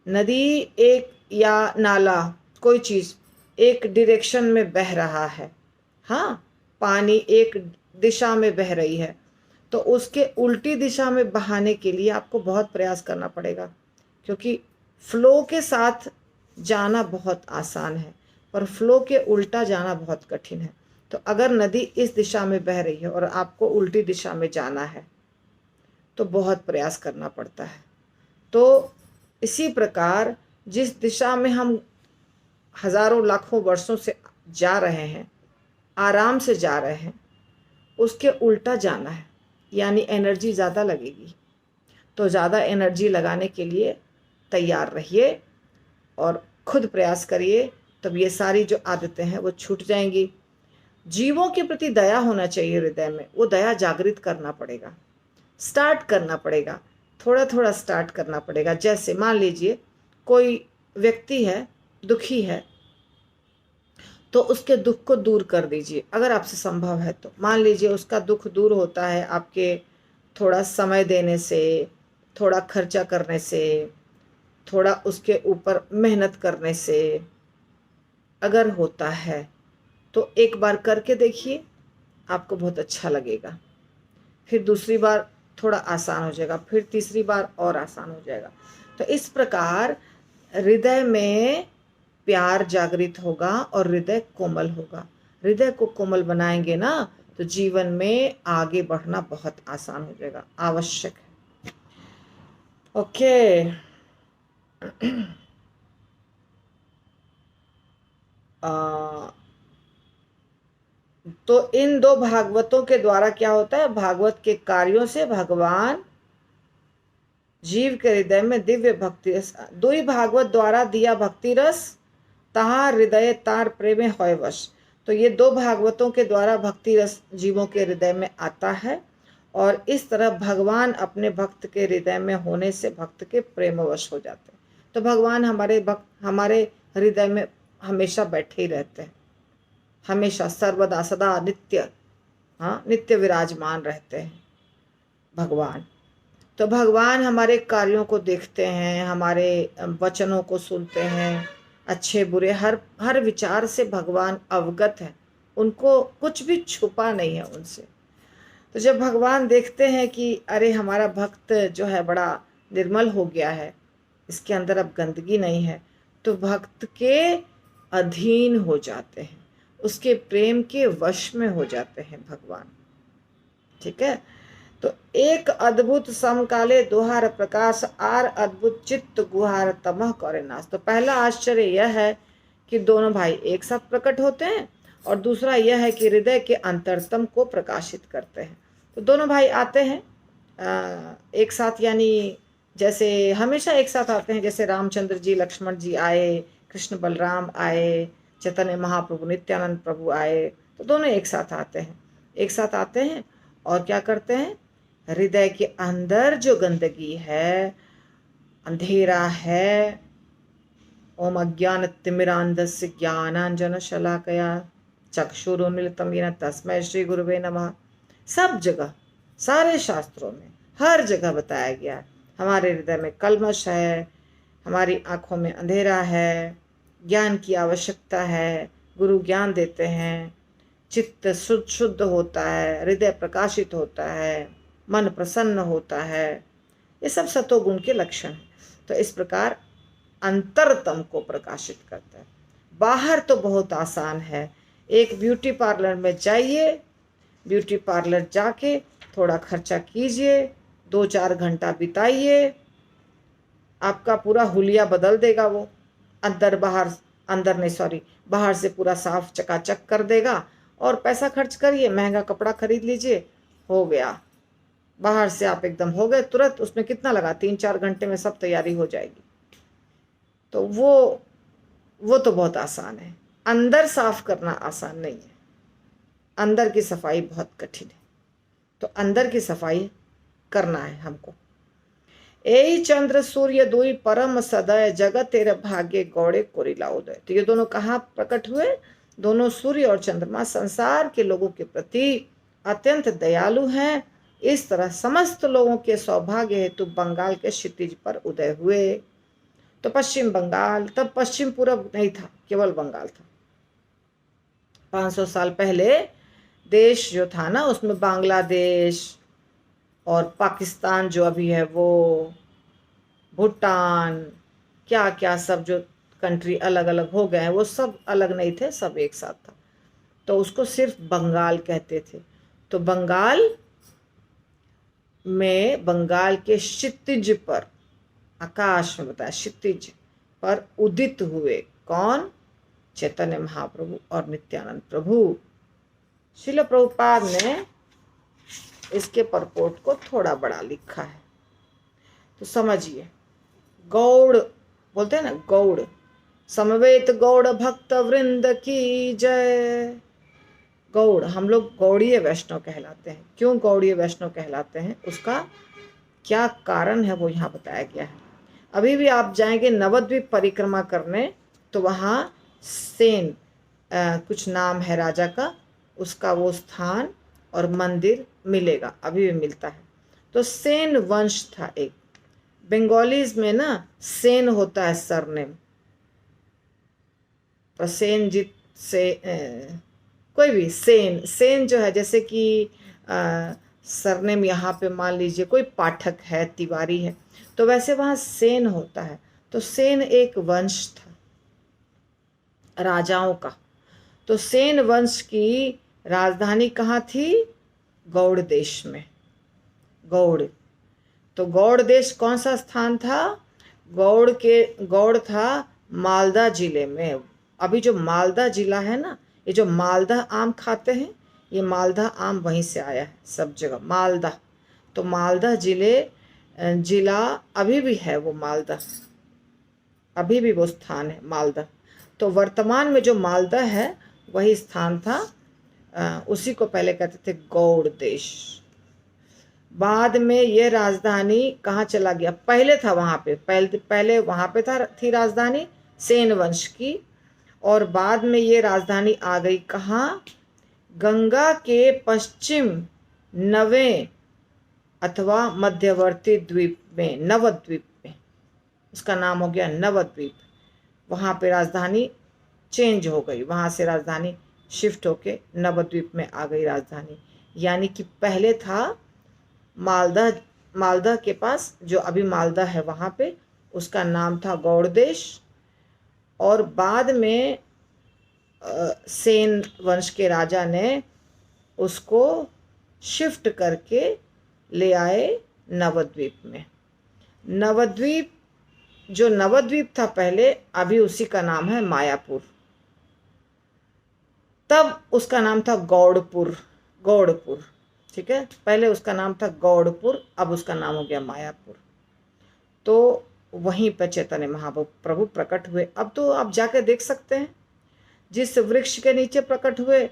नदी एक या नाला, कोई चीज़ एक डायरेक्शन में बह रहा है, हाँ, पानी एक दिशा में बह रही है तो उसके उल्टी दिशा में बहाने के लिए आपको बहुत प्रयास करना पड़ेगा, क्योंकि फ्लो के साथ जाना बहुत आसान है पर फ्लो के उल्टा जाना बहुत कठिन है। तो अगर नदी इस दिशा में बह रही है और आपको उल्टी दिशा में जाना है तो बहुत प्रयास करना पड़ता है। तो इसी प्रकार जिस दिशा में हम हजारों लाखों वर्षों से जा रहे हैं, आराम से जा रहे हैं, उसके उल्टा जाना है, यानी एनर्जी ज़्यादा लगेगी। तो ज़्यादा एनर्जी लगाने के लिए तैयार रहिए और खुद प्रयास करिए, तब ये सारी जो आदतें हैं वो छूट जाएंगी। जीवों के प्रति दया होना चाहिए हृदय में, वो दया जागृत करना पड़ेगा, स्टार्ट करना पड़ेगा, थोड़ा थोड़ा स्टार्ट करना पड़ेगा। जैसे मान लीजिए कोई व्यक्ति है, दुखी है, तो उसके दुख को दूर कर दीजिए अगर आपसे संभव है तो। मान लीजिए उसका दुख दूर होता है आपके थोड़ा समय देने से, थोड़ा खर्चा करने से, थोड़ा उसके ऊपर मेहनत करने से अगर होता है तो एक बार करके देखिए, आपको बहुत अच्छा लगेगा। फिर दूसरी बार थोड़ा आसान हो जाएगा, फिर तीसरी बार और आसान हो जाएगा। तो इस प्रकार हृदय में प्यार जागृत होगा और हृदय कोमल होगा। हृदय को कोमल बनाएंगे ना तो जीवन में आगे बढ़ना बहुत आसान हो जाएगा, आवश्यक है। ओके। तो इन दो भागवतों के द्वारा क्या होता है, भागवत के कार्यों से भगवान जीव के हृदय में दिव्य भक्ति रस, दुई भागवत द्वारा दिया भक्ति रस तहा हृदय तार प्रेमे होय वश। तो ये दो भागवतों के द्वारा भक्ति रस जीवों के हृदय में आता है और इस तरह भगवान अपने भक्त के हृदय में होने से भक्त के प्रेमवश हो जाते हैं। तो भगवान हमारे भक्त हमारे हृदय में हमेशा बैठे ही रहते हैं, हमेशा सर्वदा सदा नित्य, हाँ, नित्य विराजमान रहते हैं भगवान। तो भगवान हमारे कार्यों को देखते हैं, हमारे वचनों को सुनते हैं, अच्छे बुरे हर विचार से भगवान अवगत है, उनको कुछ भी छुपा नहीं है उनसे। तो जब भगवान देखते हैं कि अरे हमारा भक्त जो है बड़ा निर्मल हो गया है, इसके अंदर अब गंदगी नहीं है, तो भक्त के अधीन हो जाते हैं, उसके प्रेम के वश में हो जाते हैं भगवान। ठीक है। तो एक अद्भुत समकाले दोहार प्रकाश आर अद्भुत चित्त गुहार तमह करे नाश। तो पहला आश्चर्य यह है कि दोनों भाई एक साथ प्रकट होते हैं और दूसरा यह है कि हृदय के अंतरतम को प्रकाशित करते हैं। तो दोनों भाई आते हैं एक साथ, यानी जैसे हमेशा एक साथ आते हैं, जैसे रामचंद्र जी लक्ष्मण जी आए, कृष्ण बलराम आए, चैतन्य महाप्रभु नित्यानंद प्रभु आए, तो दोनों एक साथ आते हैं। एक साथ आते हैं और क्या करते हैं, हृदय के अंदर जो गंदगी है, अंधेरा है, ओम अज्ञान तिमिरांधस्य ज्ञानांजन शलाकया चक्षुरुन्मीलितं येन तस्मै श्री गुरुवे नमः। सब जगह, सारे शास्त्रों में हर जगह बताया गया हमारे हृदय में कल्मश है, हमारी आंखों में अंधेरा है, ज्ञान की आवश्यकता है, गुरु ज्ञान देते हैं, चित्त शुद्ध होता है, हृदय प्रकाशित होता है, मन प्रसन्न होता है। ये सब सतोगुण के लक्षण हैं। तो इस प्रकार अंतरतम को प्रकाशित करता है। बाहर तो बहुत आसान है, एक ब्यूटी पार्लर में जाइए, ब्यूटी पार्लर जाके थोड़ा खर्चा कीजिए, 2-4 घंटा बिताइए, आपका पूरा हुलिया बदल देगा वो, बाहर से पूरा साफ चकाचक कर देगा। और पैसा खर्च करिए, महंगा कपड़ा खरीद लीजिए, हो गया, बाहर से आप एकदम हो गए तुरंत। उसमें कितना लगा, 3-4 घंटे में सब तैयारी हो जाएगी। तो वो तो बहुत आसान है, अंदर साफ करना आसान नहीं है, अंदर की सफाई बहुत कठिन है। तो अंदर की सफाई करना है हमको। एई चंद्र सूर्य दुई परम सदय जगत तेरे भाग्य गौड़े कोरिला उदय। तो ये दोनों कहाँ प्रकट हुए, दोनों सूर्य और चंद्रमा संसार के लोगों के प्रति अत्यंत दयालु हैं। इस तरह समस्त लोगों के सौभाग्य हेतु बंगाल के क्षितिज पर उदय हुए। तो पश्चिम बंगाल, तब पश्चिम पूरब नहीं था, केवल बंगाल था, 500 साल पहले देश जो था ना, उसमें बांग्लादेश और पाकिस्तान जो अभी है वो, भूटान, क्या क्या सब जो कंट्री अलग अलग हो गए हैं, वो सब अलग नहीं थे, सब एक साथ था। तो उसको सिर्फ बंगाल कहते थे। तो बंगाल में, बंगाल के क्षितिज पर, आकाश में बताया, क्षितिज पर उदित हुए कौन? चैतन्य महाप्रभु और नित्यानंद प्रभु। श्रील प्रभुपाद ने इसके परपोर्ट को थोड़ा बड़ा लिखा है, तो समझिए। गौड़ बोलते हैं ना, गौड़, समवेत गौड़ भक्त वृंद की जय। गौड़, हम लोग गौड़ीय वैष्णव कहलाते हैं। क्यों गौड़ीय वैष्णव कहलाते हैं, उसका क्या कारण है, वो यहाँ बताया गया है। अभी भी आप जाएंगे नवद्वीप परिक्रमा करने, तो वहाँ सेन कुछ नाम है राजा का, उसका वो स्थान और मंदिर मिलेगा, अभी भी मिलता है। तो सेन वंश था एक। बंगालीज में ना सेन होता है सरनेम, प्रसेनजीत से कोई भी सेन, सेन जो है, जैसे कि सरनेम यहाँ पे मान लीजिए कोई पाठक है, तिवारी है, तो वैसे वहाँ सेन होता है। तो सेन एक वंश था राजाओं का। तो सेन वंश की राजधानी कहाँ थी? गौड़ देश में। गौड़, तो गौड़ देश कौन सा स्थान था? गौड़ था मालदा जिले में। अभी जो मालदा जिला है ना, ये जो मालदा आम खाते हैं, ये मालदा आम वहीं से आया है, सब जगह मालदा। तो मालदा जिला अभी भी है, वो मालदा अभी भी वो स्थान है मालदा। तो वर्तमान में जो मालदा है वही स्थान था, उसी को पहले कहते थे गौड़ देश। बाद में ये राजधानी कहाँ चला गया? पहले था वहाँ पे, पहले वहाँ पे थी राजधानी सेन वंश की, और बाद में ये राजधानी आ गई कहाँ? गंगा के पश्चिम नवे अथवा मध्यवर्ती द्वीप में, नवद्वीप में, उसका नाम हो गया नवद्वीप। वहाँ पे राजधानी चेंज हो गई, वहाँ से राजधानी शिफ्ट होके नवद्वीप में आ गई राजधानी। यानी कि पहले था मालदा के पास, जो अभी मालदा है वहाँ पे, उसका नाम था गौड़ देश। और बाद में सेन वंश के राजा ने उसको शिफ्ट करके ले आए नवद्वीप में। नवद्वीप, जो नवद्वीप था पहले, अभी उसी का नाम है मायापुर। तब उसका नाम था गौड़पुर, गौड़पुर, ठीक है। पहले उसका नाम था गौड़पुर, अब उसका नाम हो गया मायापुर। तो वहीं पर चैतन्य महाप्रभु प्रकट हुए। अब तो आप जाकर देख सकते हैं, जिस वृक्ष के नीचे प्रकट हुए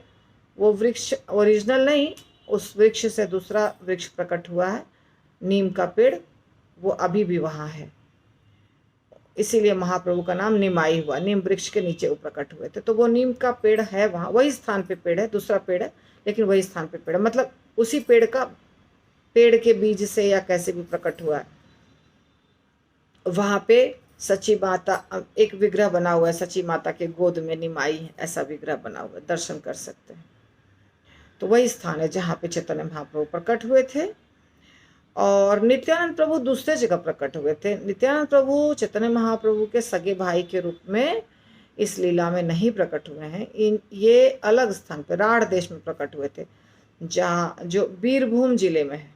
वो वृक्ष ओरिजिनल नहीं, उस वृक्ष से दूसरा वृक्ष प्रकट हुआ है, नीम का पेड़, वो अभी भी वहाँ है। इसीलिए महाप्रभु का नाम निमाई हुआ, नीम वृक्ष के नीचे वो प्रकट हुए थे। तो वो नीम का पेड़ है वहाँ, वही स्थान पे पेड़ है, दूसरा पेड़ है लेकिन वही स्थान पे पेड़ है, मतलब उसी पेड़ के बीज से या कैसे भी प्रकट हुआ है। वहाँ पे सची माता, एक विग्रह बना हुआ है, सची माता के गोद में निमाई है, ऐसा विग्रह बना हुआ है, दर्शन कर सकते हैं। तो वही स्थान है जहाँ पे चैतन्य महाप्रभु प्रकट हुए थे। और नित्यानंद प्रभु दूसरे जगह प्रकट हुए थे। नित्यानंद प्रभु चैतन्य महाप्रभु के सगे भाई के रूप में इस लीला में नहीं प्रकट हुए हैं। ये अलग स्थान पे राढ़ देश में प्रकट हुए थे, जहाँ जो बीरभूम जिले में है,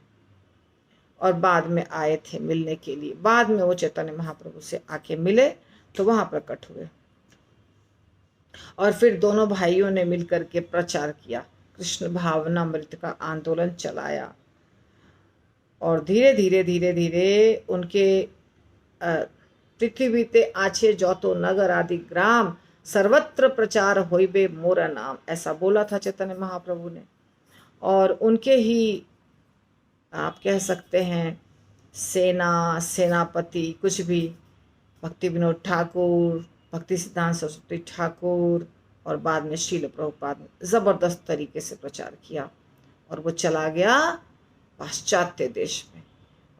और बाद में आए थे मिलने के लिए। बाद में वो चैतन्य महाप्रभु से आके मिले तो वहाँ प्रकट हुए, और फिर दोनों भाइयों ने मिलकर के प्रचार किया, कृष्ण भावनामृत का आंदोलन चलाया। और धीरे धीरे उनके पृथ्वीते आछे जौतो नगर आदि ग्राम सर्वत्र प्रचार होइबे मोरा नाम, ऐसा बोला था चैतन्य महाप्रभु ने। और उनके ही आप कह सकते हैं सेनापति कुछ भी, भक्ति विनोद ठाकुर, भक्ति सिद्धांत सरस्वती ठाकुर, और बाद में श्रील प्रभुपाद ने ज़बरदस्त तरीके से प्रचार किया। और वो चला गया पाश्चात्य देश में,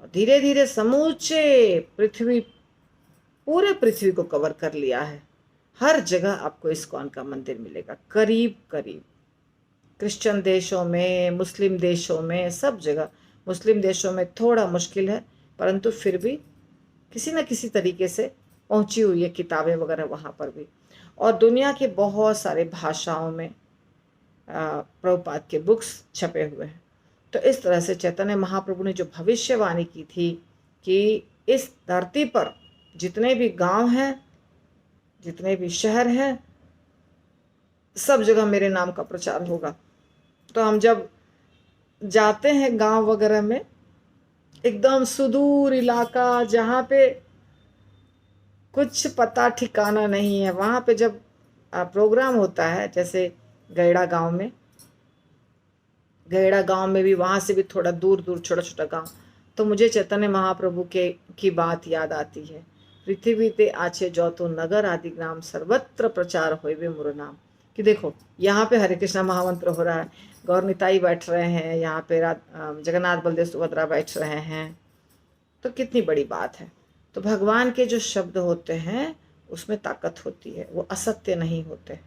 और धीरे धीरे समूचे पूरे पृथ्वी को कवर कर लिया है। हर जगह आपको इस्कॉन का मंदिर मिलेगा, करीब करीब। क्रिश्चियन देशों में, मुस्लिम देशों में, सब जगह। मुस्लिम देशों में थोड़ा मुश्किल है, परंतु फिर भी किसी न किसी तरीके से पहुंची हुई है किताबें वगैरह वहाँ पर भी। और दुनिया के बहुत सारे भाषाओं में प्रभुपाद के बुक्स छपे हुए हैं। तो इस तरह से चैतन्य महाप्रभु ने जो भविष्यवाणी की थी कि इस धरती पर जितने भी गांव हैं, जितने भी शहर हैं, सब जगह मेरे नाम का प्रचार होगा। तो हम जब जाते हैं गांव वगैरह में, एकदम सुदूर इलाका जहाँ पे कुछ पता ठिकाना नहीं है, वहाँ पे जब प्रोग्राम होता है, जैसे गैड़ा गांव में भी, वहाँ से भी थोड़ा दूर दूर छोटा छोटा गांव, तो मुझे चैतन्य महाप्रभु के की बात याद आती है। पृथ्वी ते आछे जो तो नगर आदि ग्राम, सर्वत्र प्रचार होइबे मोर नाम। कि देखो यहाँ पे हरे कृष्णा महामंत्र हो रहा है, गौर निताई बैठ रहे हैं, यहाँ पे जगन्नाथ बलदेव सुभद्रा बैठ रहे हैं, तो कितनी बड़ी बात है। तो भगवान के जो शब्द होते हैं उसमें ताकत होती है, वो असत्य नहीं होते।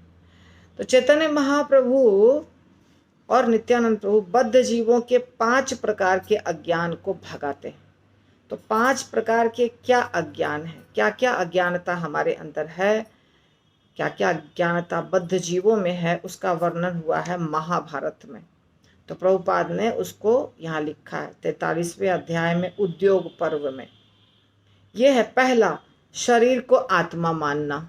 तो चैतन्य महाप्रभु और नित्यानंद प्रभु बद्ध जीवों के 5 प्रकार के अज्ञान को भगाते हैं। तो 5 प्रकार के क्या अज्ञान है, क्या क्या अज्ञानता हमारे अंदर है, क्या क्या अज्ञानता बद्ध जीवों में है, उसका वर्णन हुआ है महाभारत में। तो प्रभुपाद ने उसको यहाँ लिखा है 43वें अध्याय में, उद्योग पर्व में। यह है पहला, शरीर को आत्मा मानना।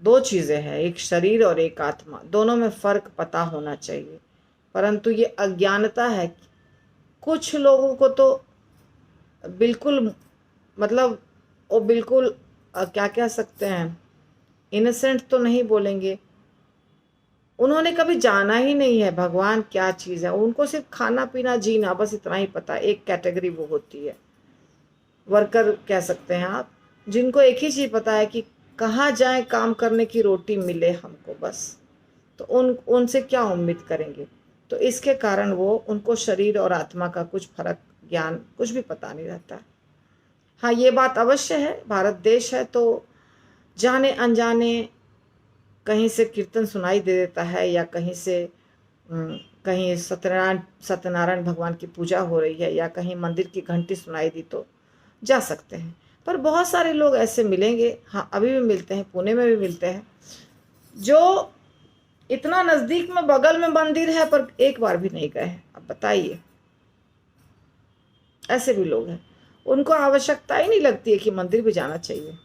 2 चीज़ें हैं, एक शरीर और एक आत्मा, दोनों में फर्क पता होना चाहिए। परंतु ये अज्ञानता है। कुछ लोगों को तो बिल्कुल, मतलब वो बिल्कुल क्या कह सकते हैं, इनोसेंट तो नहीं बोलेंगे, उन्होंने कभी जाना ही नहीं है भगवान क्या चीज़ है। उनको सिर्फ खाना पीना जीना, बस इतना ही पता है। एक कैटेगरी वो होती है, वर्कर कह सकते हैं आप, जिनको एक ही चीज़ पता है कि कहाँ जाएं काम करने की रोटी मिले हमको, बस। तो उनसे क्या उम्मीद करेंगे। तो इसके कारण वो, उनको शरीर और आत्मा का कुछ फर्क, ज्ञान कुछ भी पता नहीं रहता है। हाँ, ये बात अवश्य है, भारत देश है तो जाने अनजाने कहीं से कीर्तन सुनाई दे देता है, या कहीं से कहीं सत्यनारायण भगवान की पूजा हो रही है, या कहीं मंदिर की घंटी सुनाई दी तो जा सकते हैं। पर बहुत सारे लोग ऐसे मिलेंगे, हाँ अभी भी मिलते हैं, पुणे में भी मिलते हैं, जो इतना नज़दीक में बगल में मंदिर है पर एक बार भी नहीं गए हैं। अब बताइए, ऐसे भी लोग हैं, उनको आवश्यकता ही नहीं लगती है कि मंदिर भी जाना चाहिए।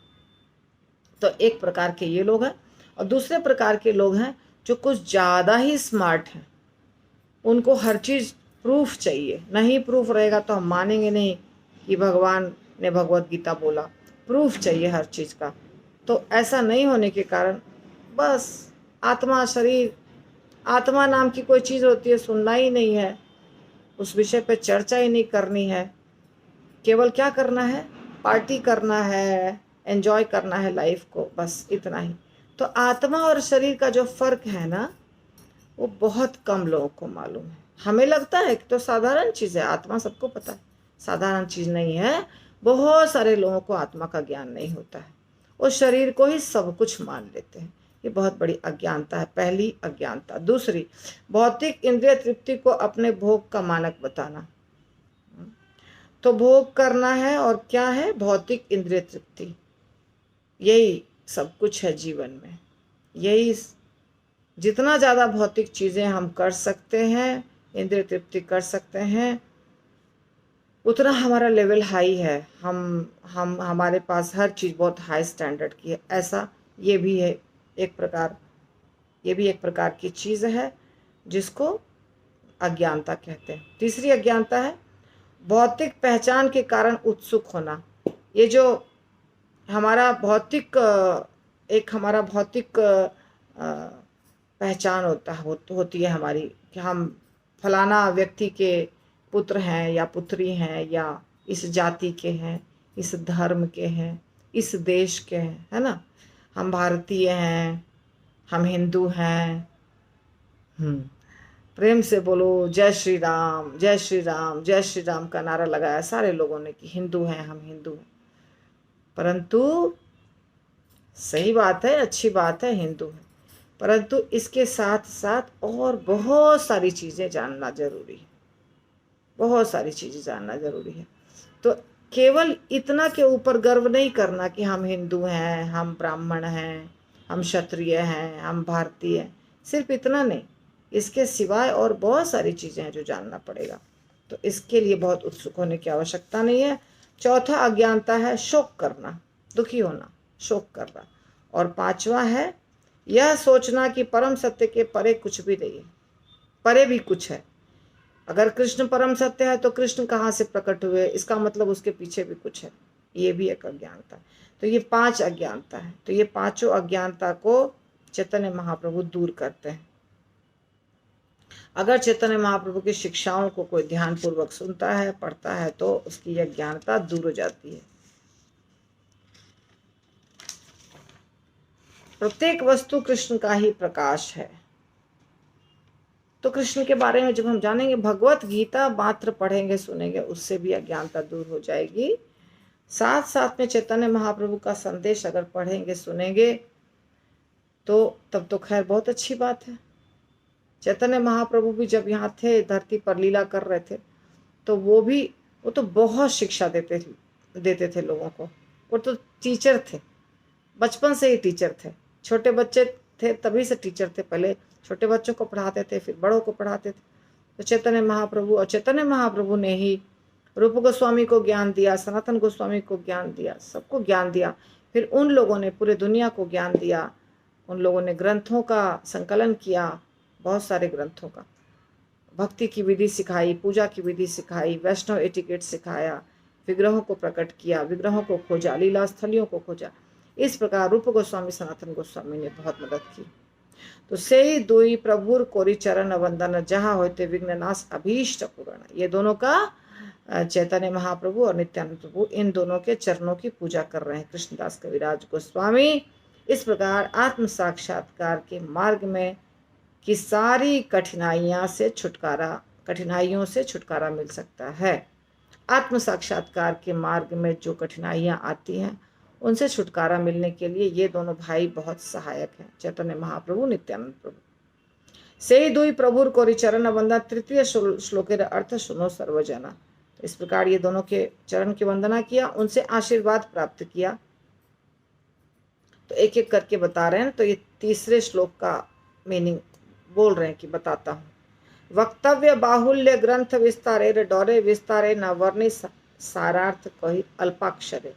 तो एक प्रकार के ये लोग हैं। और दूसरे प्रकार के लोग हैं जो कुछ ज़्यादा ही स्मार्ट हैं, उनको हर चीज़ प्रूफ चाहिए। नहीं प्रूफ रहेगा तो हम मानेंगे नहीं कि भगवान ने भगवत गीता बोला, प्रूफ चाहिए हर चीज़ का। तो ऐसा नहीं होने के कारण बस आत्मा, शरीर, आत्मा नाम की कोई चीज़ होती है, सुनना ही नहीं है, उस विषय पे चर्चा ही नहीं करनी है। केवल क्या करना है, पार्टी करना है, एंजॉय करना है लाइफ को, बस इतना ही। तो आत्मा और शरीर का जो फर्क है ना, वो बहुत कम लोगों को मालूम है। हमें लगता है कि तो साधारण चीज़ है, आत्मा सबको पता है, साधारण चीज़ नहीं है। बहुत सारे लोगों को आत्मा का ज्ञान नहीं होता है, वो शरीर को ही सब कुछ मान लेते हैं। ये बहुत बड़ी अज्ञानता है, पहली अज्ञानता। दूसरी, भौतिक इंद्रिय तृप्ति को अपने भोग का मानक बताना। तो भोग करना है, और क्या है, भौतिक इंद्रिय तृप्ति, यही सब कुछ है जीवन में। यही, जितना ज़्यादा भौतिक चीज़ें हम कर सकते हैं, इंद्रिय तृप्ति कर सकते हैं, उतना हमारा लेवल हाई है। हम हमारे पास हर चीज़ बहुत हाई स्टैंडर्ड की है, ऐसा ये भी है एक प्रकार। ये भी एक प्रकार की चीज़ है जिसको अज्ञानता कहते हैं। तीसरी अज्ञानता है भौतिक पहचान के कारण उत्सुक होना। ये जो हमारा भौतिक, एक हमारा भौतिक पहचान होती है हमारी, कि हम फलाना व्यक्ति के पुत्र हैं या पुत्री हैं, या इस जाति के हैं, इस धर्म के हैं, इस देश के हैं, है ना। हम भारतीय हैं, हम हिंदू हैं। प्रेम से बोलो जय श्री राम, जय श्री राम, जय श्री राम का नारा लगाया सारे लोगों ने कि हिंदू हैं, हम हिंदू हैं। परंतु सही बात है, अच्छी बात है, हिंदू है, परंतु इसके साथ साथ और बहुत सारी चीज़ें जानना जरूरी है, बहुत सारी चीज़ें जानना जरूरी है। तो केवल इतना के ऊपर गर्व नहीं करना कि हम हिंदू हैं, हम ब्राह्मण हैं, हम क्षत्रिय हैं, हम भारतीय हैं, सिर्फ इतना नहीं, इसके सिवाय और बहुत सारी चीज़ें हैं जो जानना पड़ेगा। तो इसके लिए बहुत उत्सुक होने की आवश्यकता नहीं है। चौथा अज्ञानता है शोक करना, दुखी होना, शोक करना। और पांचवा है यह सोचना कि परम सत्य के परे कुछ भी नहीं है, परे भी कुछ है। अगर कृष्ण परम सत्य है तो कृष्ण कहाँ से प्रकट हुए, इसका मतलब उसके पीछे भी कुछ है, ये भी एक अज्ञानता है। तो ये 5 अज्ञानता है। तो ये पांचों अज्ञानता को चैतन्य महाप्रभु दूर करते हैं। अगर चैतन्य महाप्रभु की शिक्षाओं को कोई ध्यान पूर्वक सुनता है, पढ़ता है, तो उसकी यह अज्ञानता दूर हो जाती है। प्रत्येक वस्तु कृष्ण का ही प्रकाश है। तो कृष्ण के बारे में जब हम जानेंगे, भगवत गीता मात्र पढ़ेंगे सुनेंगे, उससे भी अज्ञानता दूर हो जाएगी। साथ साथ में चैतन्य महाप्रभु का संदेश अगर पढ़ेंगे सुनेंगे तो तब तो खैर बहुत अच्छी बात है। चैतन्य महाप्रभु भी जब यहाँ थे, धरती पर लीला कर रहे थे, तो वो तो बहुत शिक्षा देते थे लोगों को। वो तो टीचर थे, बचपन से ही टीचर थे। छोटे बच्चे थे तभी से टीचर थे, पहले छोटे बच्चों को पढ़ाते थे, फिर बड़ों को पढ़ाते थे। तो चैतन्य महाप्रभु ने ही रूप गोस्वामी को ज्ञान दिया, सनातन गोस्वामी को ज्ञान दिया, सबको ज्ञान दिया। फिर उन लोगों ने पूरे दुनिया को ज्ञान दिया। उन लोगों ने ग्रंथों का संकलन किया, बहुत सारे ग्रंथों का, भक्ति की विधि सिखाई, पूजा की विधि सिखाई, वैष्णव एटिकेट सिखाया, विग्रहों को प्रकट किया, विग्रहों को खोजा, लीला स्थलियों को खोजा। इस प्रकार रूप गोस्वामी सनातन गोस्वामी ने बहुत मदद की। तो से ही दुई प्रभुर कोरी चरण वंदन, जहाँ होते विघ्न नाश अभीष्ट पूर्ण। ये दोनों का चैतन्य महाप्रभु और नित्यानंद प्रभु, इन दोनों के चरणों की पूजा कर रहे हैं कृष्णदास कविराज गोस्वामी। इस प्रकार आत्म साक्षात्कार के मार्ग में की सारी कठिनाइयों से छुटकारा मिल सकता है। आत्म साक्षात्कार के मार्ग में जो कठिनाइयाँ आती हैं, उनसे छुटकारा मिलने के लिए ये दोनों भाई बहुत सहायक हैं, चैतन्य महाप्रभु, नित्यानंद प्रभु। से दुई प्रभुर कोरि चरण वंदना, तृतीय श्लोकेर अर्थ सुनो सर्वजना। इस प्रकार ये दोनों के चरण की वंदना किया, उनसे आशीर्वाद प्राप्त किया। तो एक एक करके बता रहे हैं। तो ये तीसरे श्लोक का मीनिंग बोल रहे हैं कि बताता हूँ। वक्तव्य बाहुल्य ग्रंथ विस्तारे डोरे विस्तारे न वर्णि सारार्थ कही अल्पाक्षरे।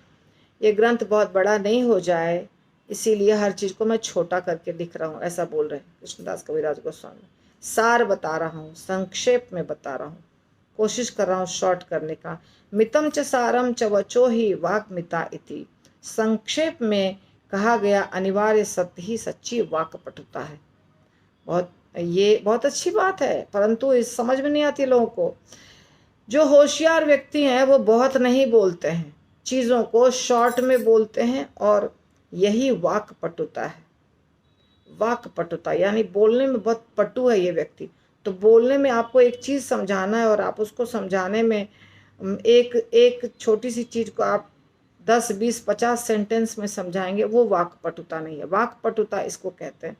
ये ग्रंथ बहुत बड़ा नहीं हो जाए, इसीलिए हर चीज को मैं छोटा करके लिख रहा हूँ, ऐसा बोल रहे हैं कृष्णदास कविराज गोस्वामी। सार बता रहा हूँ, संक्षेप में बता रहा हूँ, कोशिश कर रहा हूँ शॉर्ट करने का। मितम च सारम च वचो ही वाक मिता इति। संक्षेप में कहा गया अनिवार्य सत्य ही सच्ची वाक पटुता है। ये बहुत अच्छी बात है, परंतु इस समझ में नहीं आती लोगों को। जो होशियार व्यक्ति हैं वो बहुत नहीं बोलते हैं, चीज़ों को शॉर्ट में बोलते हैं, और यही वाक पटुता है। वाक पटुता यानी बोलने में बहुत पटु है ये व्यक्ति। तो बोलने में आपको एक चीज़ समझाना है और आप उसको समझाने में एक छोटी सी चीज़ को आप 10, 20, 50 सेंटेंस में समझाएंगे, वो वाक पटुता नहीं है। वाक पटुता इसको कहते हैं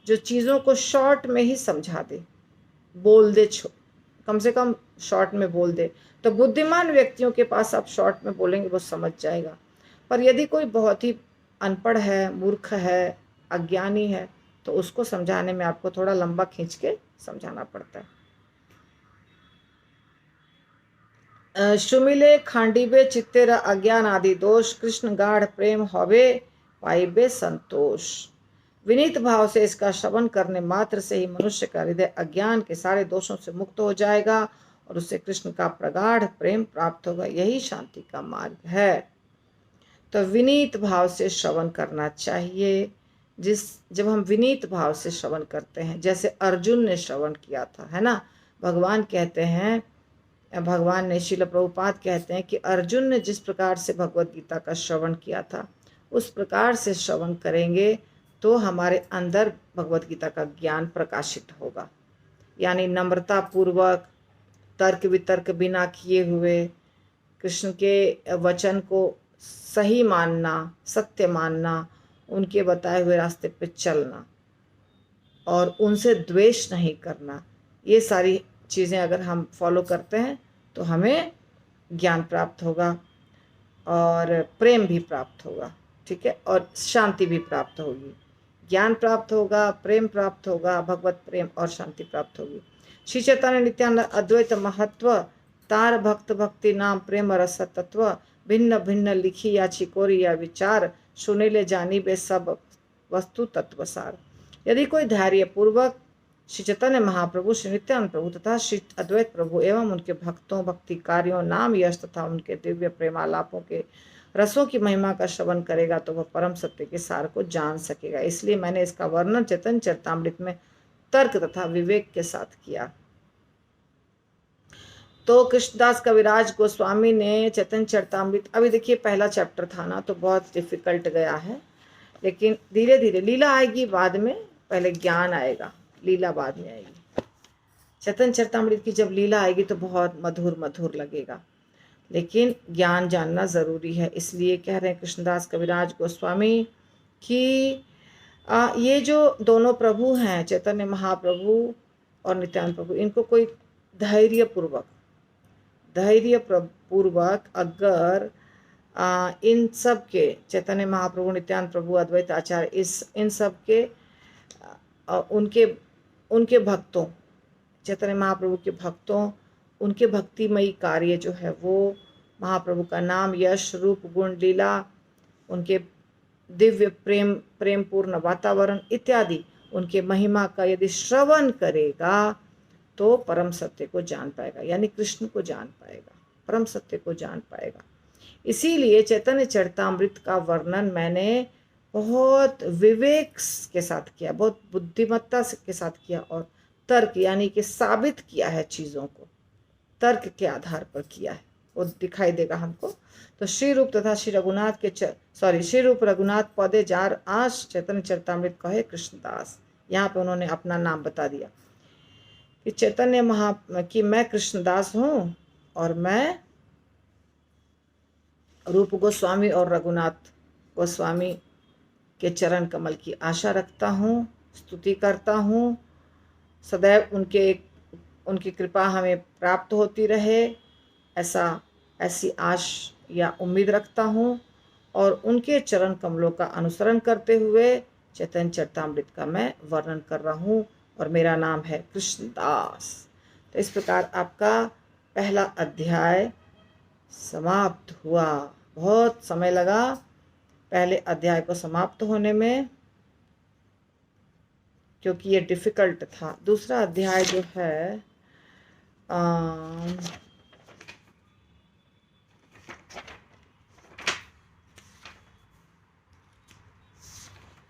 जो चीज़ों को शॉर्ट में ही समझा दे, बोल दे, कम से कम शॉर्ट में बोल दे। तो बुद्धिमान व्यक्तियों के पास आप शॉर्ट में बोलेंगे वो समझ जाएगा। पर यदि कोई बहुत ही अनपढ़ है, मूर्ख है, अज्ञानी है, तो उसको समझाने में आपको थोड़ा लंबा खींच के समझाना पड़ता है। सुमिले खांडीबे चित्तेर अज्ञान आदि दोष, कृष्ण गाढ़ प्रेम होवे पाइबे संतोष। विनीत भाव से इसका श्रवण करने मात्र से ही मनुष्य का हृदय अज्ञान के सारे दोषों से मुक्त हो जाएगा और उससे कृष्ण का प्रगाढ़ प्रेम प्राप्त होगा। यही शांति का मार्ग है। तो विनीत भाव से श्रवण करना चाहिए। जब हम विनीत भाव से श्रवण करते हैं, जैसे अर्जुन ने श्रवण किया था, है ना। भगवान ने, श्रील प्रभुपाद कहते हैं कि अर्जुन ने जिस प्रकार से भगवत गीता का श्रवण किया था, उस प्रकार से श्रवण करेंगे तो हमारे अंदर भगवत गीता का ज्ञान प्रकाशित होगा। यानी नम्रता पूर्वक, तर्क वितर्क बिना किए हुए कृष्ण के वचन को सही मानना, सत्य मानना, उनके बताए हुए रास्ते पे चलना और उनसे द्वेष नहीं करना, ये सारी चीज़ें अगर हम फॉलो करते हैं तो हमें ज्ञान प्राप्त होगा और प्रेम भी प्राप्त होगा, ठीक है, और शांति भी प्राप्त होगी। ज्ञान प्राप्त होगा, प्रेम प्राप्त होगा, भगवत प्रेम और शांति प्राप्त होगी। श्री चैतन्य नित्यानंद अद्वैत महत्व तार भक्त भक्ति नाम प्रेम रस तत्व भिन्न भिन्न लिखी या छिकोरी या विचार सुने ले जानी बे सब वस्तु तत्व सार। यदि कोई धैर्य पूर्वक श्री चैतन्य महाप्रभु, श्री नित्यानंद प्रभु तथा श्री अद्वैत प्रभु एवं उनके भक्तों, भक्ति कार्यों, नाम यश तथा उनके दिव्य प्रेमालापों के रसों की महिमा का श्रवण करेगा तो वह परम सत्य के सार को जान सकेगा। इसलिए मैंने इसका वर्णन चैतन्य चरितामृत में तर्क तथा विवेक के साथ किया। तो कृष्णदास कविराज गोस्वामी ने चैतन्य चरितामृत, अभी देखिए पहला चैप्टर था ना तो बहुत डिफिकल्ट गया है, लेकिन धीरे धीरे लीला आएगी बाद में, पहले ज्ञान आएगा, लीला बाद में आएगी। चैतन्य चरितामृत की जब लीला आएगी तो बहुत मधुर मधुर लगेगा, लेकिन ज्ञान जानना ज़रूरी है। इसलिए कह रहे हैं कृष्णदास कविराज गोस्वामी कि ये जो दोनों प्रभु हैं, चैतन्य महाप्रभु और नित्यानंद प्रभु, इनको कोई धैर्य पूर्वक अगर इन सब के, चैतन्य महाप्रभु, नित्यानंद प्रभु, अद्वैत आचार्य, इन सब के उनके भक्तों, चैतन्य महाप्रभु के भक्तों, उनके भक्तिमयी कार्य जो है वो महाप्रभु का नाम, यश, रूप, गुण, लीला, उनके दिव्य प्रेम पूर्ण वातावरण इत्यादि उनके महिमा का यदि श्रवण करेगा तो परम सत्य को जान पाएगा, यानी कृष्ण को जान पाएगा, परम सत्य को जान पाएगा। इसीलिए चैतन्य चरितामृत का वर्णन मैंने बहुत विवेक के साथ किया, बहुत बुद्धिमत्ता के साथ किया और तर्क यानी कि साबित किया है, चीज़ों को तर्क के आधार पर किया है, वो दिखाई देगा हमको। तो श्री रूप तथा श्री रघुनाथ के श्री रूप रघुनाथ पौधे जार आश चैतन्य चरितामृत कहे कृष्णदास। यहाँ पे उन्होंने अपना नाम बता दिया कि चैतन्य कि मैं कृष्णदास हूँ और मैं रूप गोस्वामी और रघुनाथ गोस्वामी के चरण कमल की आशा रखता हूँ, स्तुति करता हूँ, सदैव उनकी कृपा हमें प्राप्त होती रहे, ऐसी आश या उम्मीद रखता हूँ और उनके चरण कमलों का अनुसरण करते हुए चैतन्य चरितामृत का मैं वर्णन कर रहा हूँ और मेरा नाम है कृष्णदास। तो इस प्रकार आपका पहला अध्याय समाप्त हुआ। बहुत समय लगा पहले अध्याय को समाप्त होने में, क्योंकि ये डिफ़िकल्ट था। दूसरा अध्याय जो है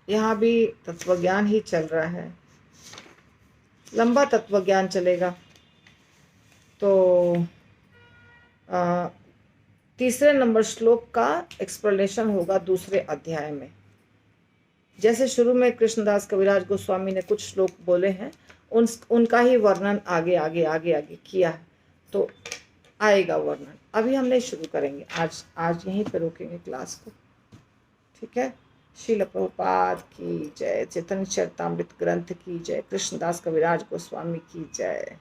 यहाँ भी तत्वज्ञान ही चल रहा है, लंबा तत्वज्ञान चलेगा। तो तीसरे नंबर श्लोक का एक्सप्लेनेशन होगा दूसरे अध्याय में। जैसे शुरू में कृष्णदास कविराज गोस्वामी ने कुछ श्लोक बोले हैं, उनका ही वर्णन आगे आगे आगे आगे किया है, तो आएगा वर्णन। अभी हम नहीं शुरू करेंगे, आज यहीं पर रोकेंगे क्लास को, ठीक है। श्रील प्रभुपाद की जय, चैतन्य चरितामृत ग्रंथ की जय, कृष्णदास कविराज गोस्वामी की जय।